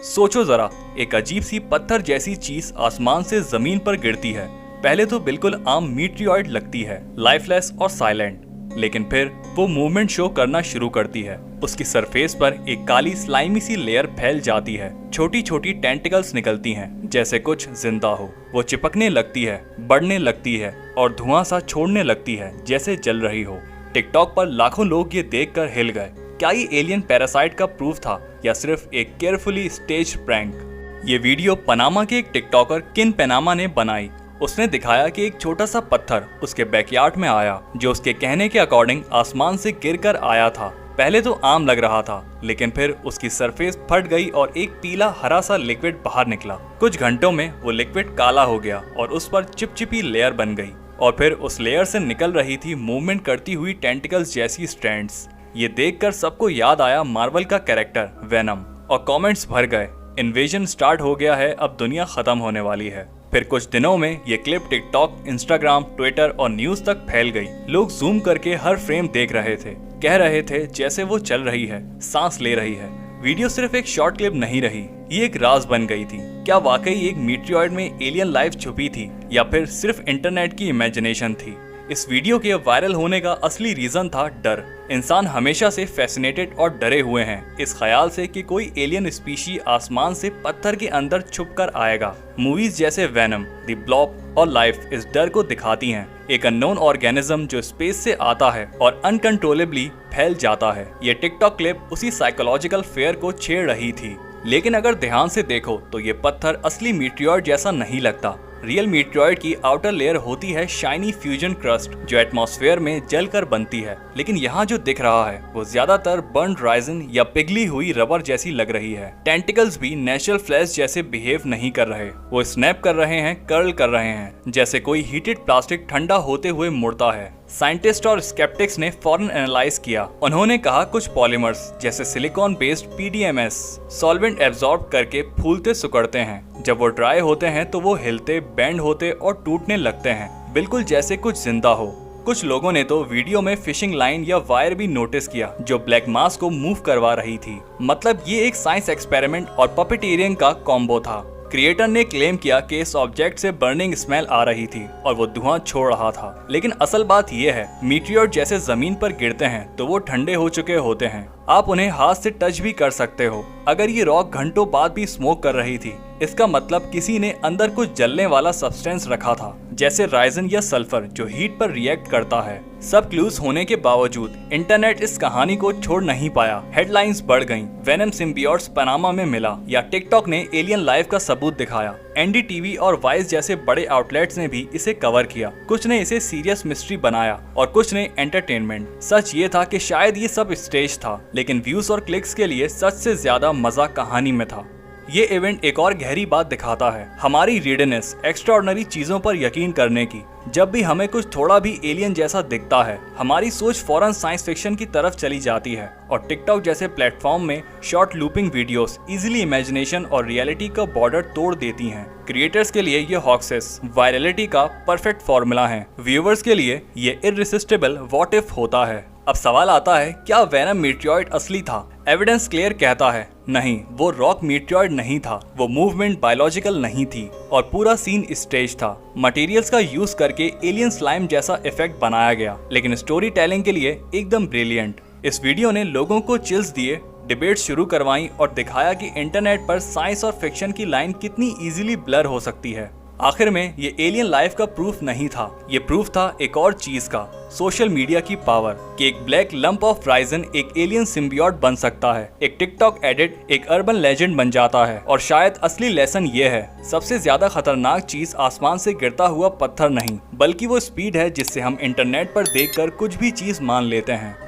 सोचो जरा, एक अजीब सी पत्थर जैसी चीज आसमान से जमीन पर गिरती है। पहले तो बिल्कुल आम मीटियोइड लगती है, लाइफलेस और साइलेंट, लेकिन फिर वो मूवमेंट शो करना शुरू करती है। उसकी सरफेस पर एक काली स्लाइमी सी लेयर फैल जाती है। छोटी छोटी टेंटिकल्स निकलती हैं, जैसे कुछ जिंदा हो। वो चिपकने लगती है, बढ़ने लगती है और धुआं सा छोड़ने लगती है, जैसे जल रही हो। टिकटॉक पर लाखों लोग ये देखकर हिल गए। क्या ये एलियन पैरासाइट का प्रूफ था या सिर्फ एक केयरफुली स्टेज प्रैंक? ये वीडियो पनामा के एक टिकटॉकर किन पनामा ने बनाई। उसने दिखाया कि एक छोटा सा पत्थर उसके बैकयार्ड में आया, जो उसके कहने के अकॉर्डिंग आसमान से गिरकर आया था। पहले तो आम लग रहा था, लेकिन फिर उसकी सरफेस फट गई और एक पीला हरा सा लिक्विड बाहर निकला। कुछ घंटों में वो लिक्विड काला हो गया और उस पर चिपचिपी लेयर बन गई, और फिर उस लेयर से निकल रही थी मूवमेंट करती हुई टेंटिकल्स जैसी स्ट्रैंड्स। ये देखकर सबको याद आया मार्वल का कैरेक्टर वेनम, और कमेंट्स भर गए, इन्वेजन स्टार्ट हो गया है, अब दुनिया खत्म होने वाली है। फिर कुछ दिनों में ये क्लिप टिकटॉक, इंस्टाग्राम, ट्विटर और न्यूज तक फैल गई। लोग जूम करके हर फ्रेम देख रहे थे, कह रहे थे जैसे वो चल रही है, सांस ले रही है। वीडियो सिर्फ एक शॉर्ट क्लिप नहीं रही, ये एक राज बन गई थी। क्या वाकई एक मीटियोइड में एलियन लाइफ छुपी थी, या फिर सिर्फ इंटरनेट की इमेजिनेशन थी? इस वीडियो के वायरल होने का असली रीजन था डर। इंसान हमेशा से फैसिनेटेड और डरे हुए हैं इस ख्याल से कि कोई एलियन स्पीशी आसमान से पत्थर के अंदर छुप कर आएगा। मूवीज जैसे वेनम, द ब्लॉब और लाइफ इस डर को दिखाती हैं। एक अननोन ऑर्गेनिज्म जो स्पेस से आता है और अनकंट्रोलेबली फैल जाता है। ये टिकटॉक क्लिप उसी साइकोलॉजिकल फेयर को छेड़ रही थी। लेकिन अगर ध्यान से देखो तो ये पत्थर असली मीटियोइड जैसा नहीं लगता। रियल मीटियोइड की आउटर लेयर होती है शाइनी फ्यूजन क्रस्ट, जो एटमॉस्फेयर में जलकर बनती है। लेकिन यहाँ जो दिख रहा है वो ज्यादातर बर्न्ड राइजिन या पिघली हुई रबर जैसी लग रही है। टेंटिकल्स भी नेचुरल फ्लैश जैसे बिहेव नहीं कर रहे, वो स्नैप कर रहे हैं, कर्ल कर रहे हैं, जैसे कोई हीटेड प्लास्टिक ठंडा होते हुए मुड़ता है। साइंटिस्ट और स्केप्टिक्स ने फौरन एनालाइज किया। उन्होंने कहा कुछ पॉलीमर्स जैसे silicon based PDMS solvent absorb करके फूलते सिकुड़ते हैं। जब वो ड्राई होते हैं तो वो हिलते, बेंड होते और टूटने लगते हैं, बिल्कुल जैसे कुछ जिंदा हो। कुछ लोगों ने तो वीडियो में फिशिंग लाइन या वायर भी नोटिस किया, जो ब्लैक मास को मूव करवा रही थी। मतलब ये एक साइंस एक्सपेरिमेंट और पपेटेरियन का कॉम्बो था। क्रिएटर ने क्लेम किया कि इस ऑब्जेक्ट से बर्निंग स्मेल आ रही थी और वो धुआं छोड़ रहा था। लेकिन असल बात यह है, मीटियोर जैसे जमीन पर गिरते हैं तो वो ठंडे हो चुके होते हैं। आप उन्हें हाथ से टच भी कर सकते हो। अगर ये रॉक घंटों बाद भी स्मोक कर रही थी, इसका मतलब किसी ने अंदर कुछ जलने वाला सब्सटेंस रखा था, जैसे राइजन या सल्फर, जो हीट पर रिएक्ट करता है। सब क्लूज होने के बावजूद इंटरनेट इस कहानी को छोड़ नहीं पाया। हेडलाइंस बढ़ गईं, वेनम सिम्बियोट्स पनामा में मिला, या टिकटॉक ने एलियन लाइफ का सबूत दिखाया। NDTV और वाइस जैसे बड़े आउटलेट्स ने भी इसे कवर किया। कुछ ने इसे सीरियस मिस्ट्री बनाया और कुछ ने एंटरटेनमेंट। सच ये था कि शायद ये सब स्टेज था, लेकिन व्यूज और क्लिक्स के लिए सच से ज्यादा मजा कहानी में था। ये इवेंट एक और गहरी बात दिखाता है, हमारी रीडनेस एक्स्ट्राऑर्डिनरी चीजों पर यकीन करने की। जब भी हमें कुछ थोड़ा भी एलियन जैसा दिखता है, हमारी सोच फौरन साइंस फिक्शन की तरफ चली जाती है। और टिकटॉक जैसे प्लेटफॉर्म में short looping videos easily imagination और रियलिटी का बॉर्डर तोड़ देती हैं। क्रिएटर्स के लिए ये हॉक्सेस वायरलिटी का परफेक्ट फॉर्मूला है। व्यूअर्स के लिए ये इररेसिस्टिबल व्हाट इफ होता है। अब सवाल आता है, क्या वेनम मीटियोइड असली था? एविडेंस क्लियर कहता है नहीं, वो रॉक मीटियोइड नहीं था, वो मूवमेंट बायोलॉजिकल नहीं थी और पूरा सीन स्टेज था। मटेरियल्स का यूज करके एलियन स्लाइम जैसा इफेक्ट बनाया गया, लेकिन स्टोरी टेलिंग के लिए एकदम ब्रिलियंट। इस वीडियो ने लोगों को चिल्स दिए, डिबेट शुरू करवाई और दिखाया कि इंटरनेट पर साइंस और फिक्शन की लाइन कितनी इजीली ब्लर हो सकती है। आखिर में ये एलियन लाइफ का प्रूफ नहीं था, ये प्रूफ था एक और चीज का, सोशल मीडिया की पावर, कि एक ब्लैक लंप ऑफ राइजन एक एलियन सिम्बियोट बन सकता है। एक टिकटॉक एडिट एक अर्बन लेजेंड बन जाता है। और शायद असली लेसन ये है, सबसे ज्यादा खतरनाक चीज आसमान से गिरता हुआ पत्थर नहीं, बल्कि वो स्पीड है जिससे हम इंटरनेट पर देखकर कुछ भी चीज मान लेते हैं।